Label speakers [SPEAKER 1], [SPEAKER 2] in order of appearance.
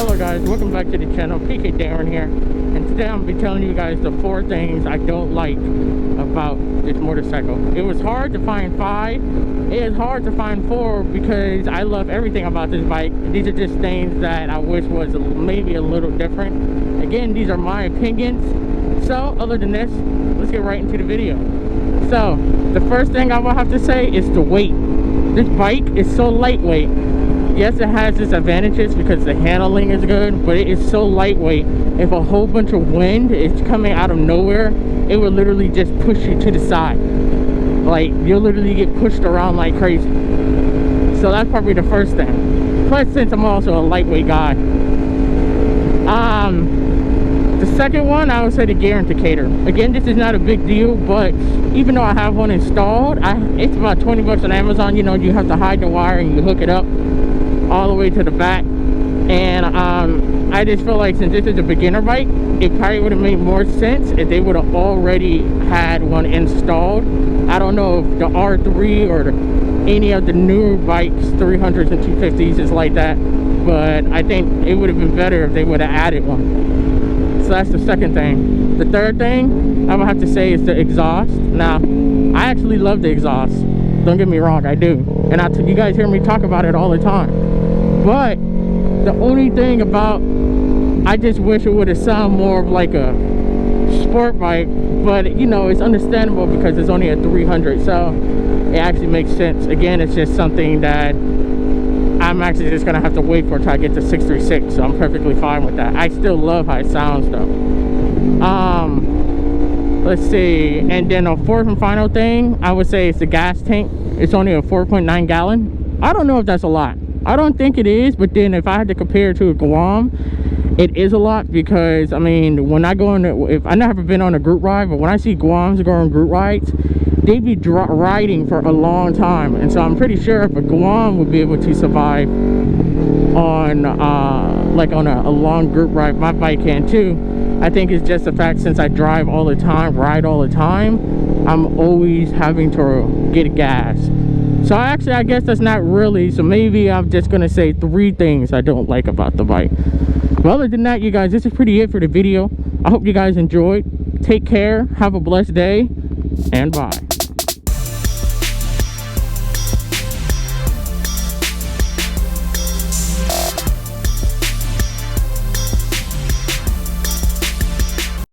[SPEAKER 1] Hello guys, welcome back to the channel. PK Darren here, and today I'm gonna be telling you guys the 4 things I don't like about this motorcycle. It was hard to find 5. It is hard to find 4 because I love everything about this bike. These are just things that I wish was maybe a little different. Again, these are my opinions. So other than this, let's get right into the video. So the first thing I will have to say is the weight. This bike is so lightweight. Yes, it has its advantages because the handling is good, but it is so lightweight. If a whole bunch of wind is coming out of nowhere, it will literally just push you to the side. Like, you'll literally get pushed around like crazy. So that's probably the first thing. Plus, since I'm also a lightweight guy. The second one, I would say the Guaranticator. Again, this is not a big deal, but even though I have one installed, it's about 20 bucks on Amazon. You know, you have to hide the wire and you hook it up all the way to the back. And I just feel like since this is a beginner bike, it probably would have made more sense if they would have already had one installed. I don't know if the R3 or any of the newer bikes, 300s and 250s, is like that, but I think it would have been better if they would have added one. So that's the second thing. The third thing I'm gonna have to say is the exhaust. Now, I actually love the exhaust. Don't get me wrong, I do. And you guys hear me talk about it all the time. But the only thing about, I just wish it would have sounded more of like a sport bike. But you know, it's understandable because it's only a 300, so it actually makes sense. Again, it's just something that I'm actually just gonna have to wait for until I get to 636, so I'm perfectly fine with that. I still love how it sounds though. Let's see, and then a fourth and final thing, I would say it's the gas tank. It's only a 4.9 gallon. I don't know if that's a lot. I don't think it is, but then if I had to compare it to a Guam, it is a lot because, I mean, when I go on, if I never been on a group ride, but when I see Guams go on group rides, they be riding for a long time. And so I'm pretty sure if a Guam would be able to survive on like on a long group ride, my bike can too. I think it's just the fact, since I drive all the time, ride all the time, I'm always having to get gas. So actually, I guess that's not really, so maybe I'm just gonna say 3 things I don't like about the bike. But other than that, you guys, this is pretty it for the video. I hope you guys enjoyed. Take care, have a blessed day, and bye.